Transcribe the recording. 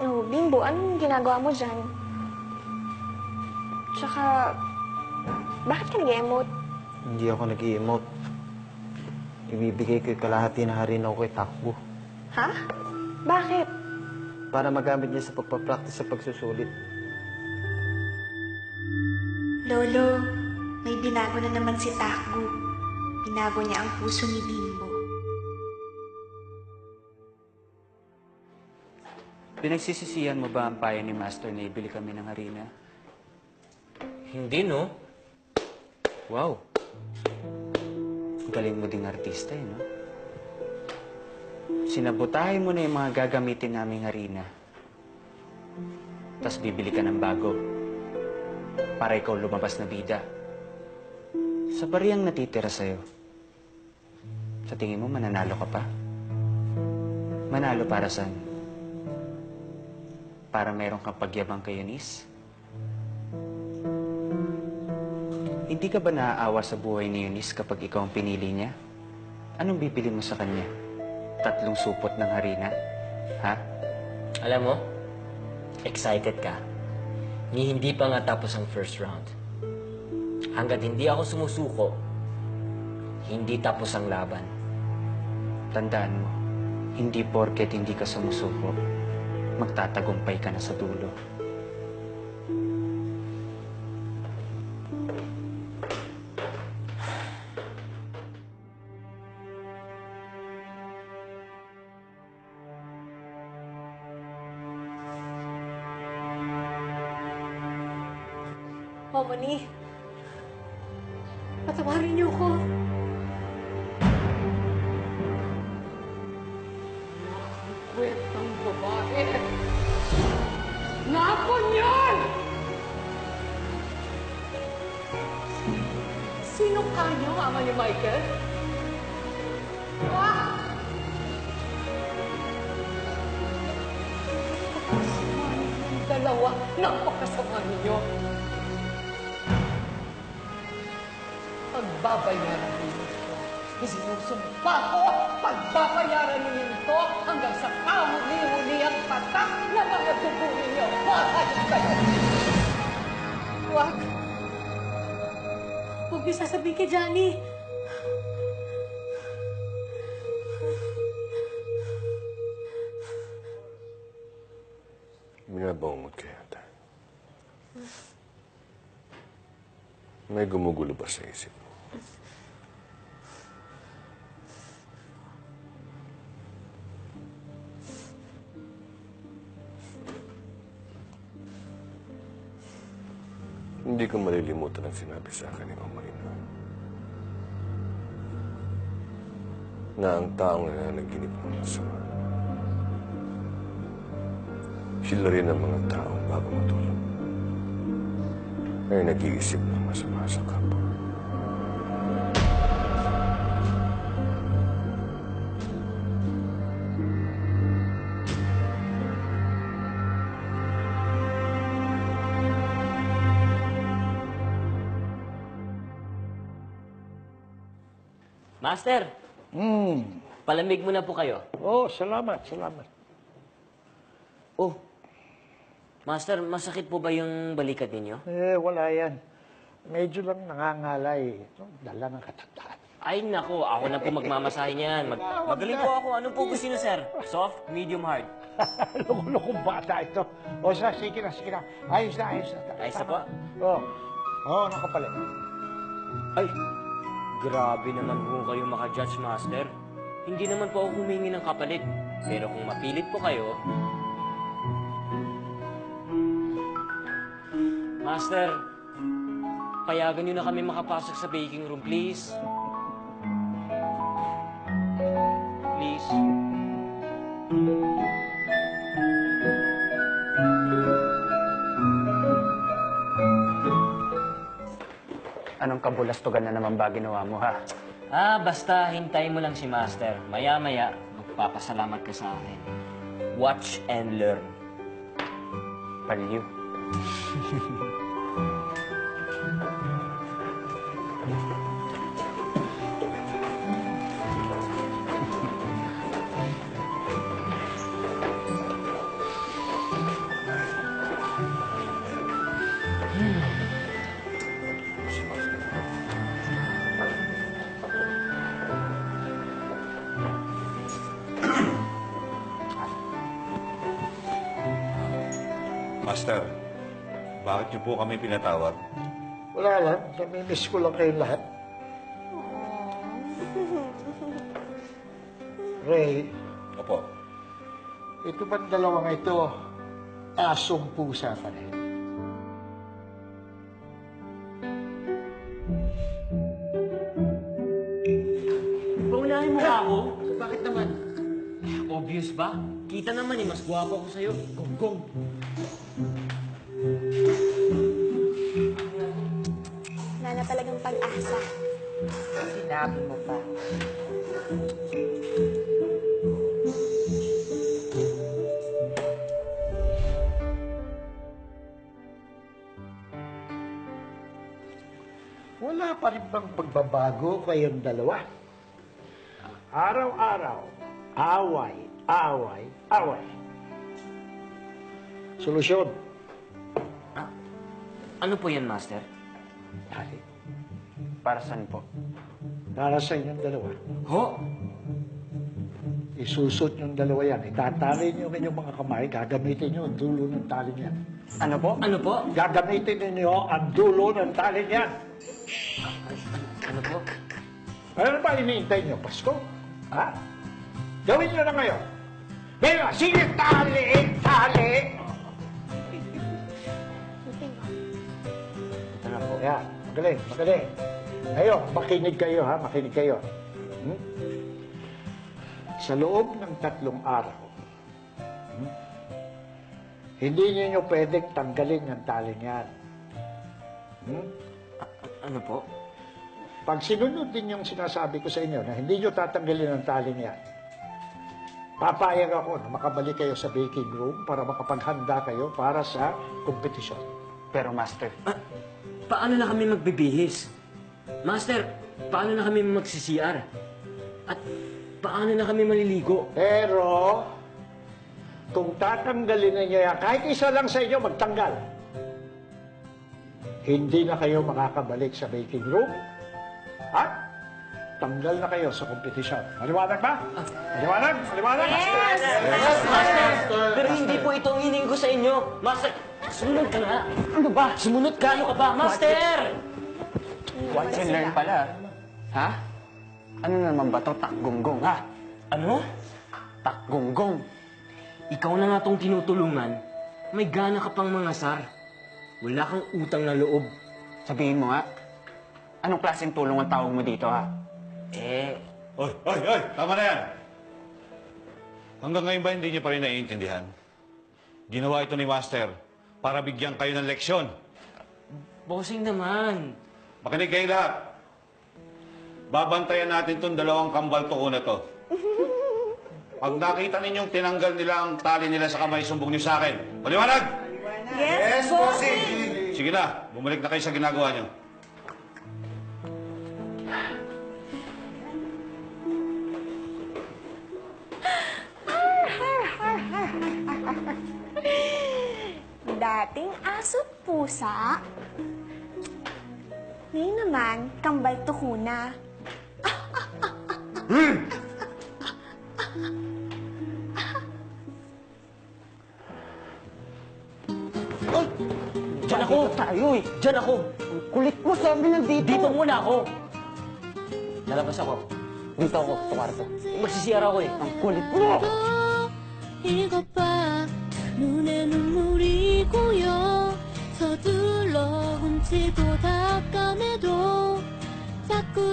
Oh, Bimbo, anong ginagawa mo dyan? Tsaka, bakit ka nag-emote? Hindi ako nag-i-emote. Ibibigay ko yung kalahati na harina ko kay Takbo. Ha? Bakit? Para magamit niya sa pagpapractice sa pagsusulit. Lolo, may binago na naman si Takbo. Binago niya ang puso ni Bimbo. Pinagsisisihan mo ba ang payo ni Master na ibili kami ng harina? Hindi, no? Wow! Galing mo ding artista, no? Sinabutahin mo na yung mga gagamitin naming harina. Tapos bibili ka ng bago. Para ikaw lumabas na bida. Sa bariyang natitira sa'yo. Sa tingin mo, mananalo ka pa? Manalo para saan? Para meron kang pagyabang kay Eunice? Hindi ka ba naaawa sa buhay ni Eunice kapag ikaw ang pinili niya? Anong bibili mo sa kanya? 3 supot ng harina? Ha? Alam mo, excited ka. Hindi pa nga tapos ang first round. Hanggat hindi ako sumusuko, hindi tapos ang laban. Tandaan mo, hindi porket hindi ka sumusuko, magtatagumpay ka na sa dulo. Momoni, patawarin niyo ko. Kwentang babae. Napon yan! Sino kanya, ama ni Michael? Ah! Napakasama ninyong dalawa. Napakasama ninyo. Pagbabayaran ninyo ito. Isinusumpa ko, pagbabayaran ninyo ito hanggang sa kahuli-huli ang patak na mga dugo ninyo. Mahayos kayo! Huwag! Huwag niyo sasabihin kay Johnny. Binabangot ka yata. May gumugulo ba sa isip mo? Hindi ko malilimutan ang sinabi sa akin ni Mama Marina. Na ang taong nananaginip ng masama, sila rin ang mga taong bago matulog ay nag-iisip ng masama sa kapwa. Master, palamig muna po kayo. Oh, salamat, salamat. Oh, Master, masakit po ba yung balikat ninyo? Wala yan. Medyo lang nangangalay. Dala ng katandaan. Ay, nako, ako na po magmamasahe niyan. Magaling po ako. Anong po gusto niyo, sir? Soft, medium, hard? Loko-lokong bata ito. O, sige na, sige na. Ayos na, ayos na. Ayos na po? Oo, nakapalit. Ay, grabe naman po kayo maka-judge, Master. Hindi naman po ako humingi ng kapalit. Pero kung mapilit po kayo... Master, payagan niyo na kami makapasok sa baking room, please. Please. Anong kabulastugan na naman ba ginawa mo, ha? Basta hintayin mo lang si Master. Maya-maya, magpapasalamat ka sa akin. Watch and learn. Paliw. Master, bakit niyo po kami pinatawag? Wala lang, namimiss ko lang kayong lahat. Ray, Opo. ito bang dalawang ito, asong pusa pa rin? Paunahin mo ako? Bakit naman? Obvious ba? Kita naman mas gwapo ako sa'yo. Gonggong. Wala na talagang pag-asa. Sinabi mo pa. Wala pa rin bang pagbabago kayong dalawa? Araw-araw, away, away, away. Solusyon. Ano po yan, Master? Ay, Para saan po? para sa inyong dalawa. Ho? Isusot yung dalawa yan. Itatali niyo ang inyong mga kamay, gagamitin niyo ang dulo ng tali niyan. Ano po? Ano po? Gagamitin ninyo ang dulo ng tali niyan. Ano po? Ano ba iniintay niyo, Pasko? Ha? Gawin niyo na ngayon. Venga, sige, tali, tali! Ito na po. Yan, magaling, magaling. Ngayon, makinig kayo ha, makinig kayo. Sa loob ng 3 araw, hindi niyo pwedeng tanggalin ang tali niyan. Ano po? Pag sinunod din yung sinasabi ko sa inyo na hindi niyo tatanggalin ang tali niyan, papayag ako na makabalik kayo sa baking room para makapaghanda kayo para sa kompetisyon. Pero Master, Paano na kami magbibihis? Master, paano na kami magsi-CR? At paano na kami maliligo? Pero, kung tatanggalin ninyo yan, kahit isa lang sa inyo magtanggal, hindi na kayo makakabalik sa baking room at tanggal na kayo sa kompetisyon. Maliwanag ba? Maliwanag? Maliwanag? Yes! Master! Pero hindi po ito ang hining ko sa inyo. Master, sumunod ka nga. Ano ba? Sumunod ka, ano ka ba? Master! watch and learn pala. Ha? Ano naman ba to? Takgonggong, ha? Ano? Takgonggong. Ikaw na nga tong tinutulungan. May gana ka pang mga sar. Wala kang utang na loob. Sabihin mo nga, anong klaseng tulong ang tawag mo dito, ha? Oy! Tama na yan! Hanggang ngayon ba hindi niyo pa rin naiintindihan? Ginawa ito ni Master para bigyan kayo ng leksyon. Bossing naman. Makinig kayo lahat. Babantayan natin itong 2 kambal tuko na to. Pag nakita ninyong tinanggal nila ang tali nila sa kamay, sumbong niyo sa akin. Paliwanag! Yes, bossing! Sige na, bumalik na kayo sa ginagawa niyo. Dating aso't pusa. Ngayon naman, kambal tuko na. Diyan ako! Tayo, eh. Diyan ako! Kulit mo, sabi nandito. Dito muna ako! Lalabas ako. Dito ako, sa kwarto. Magsisiyara ako eh. Ang kulit mo! 이것 봐 눈에 눈물이 고여 서둘러 훔치고 닦아내도 자꾸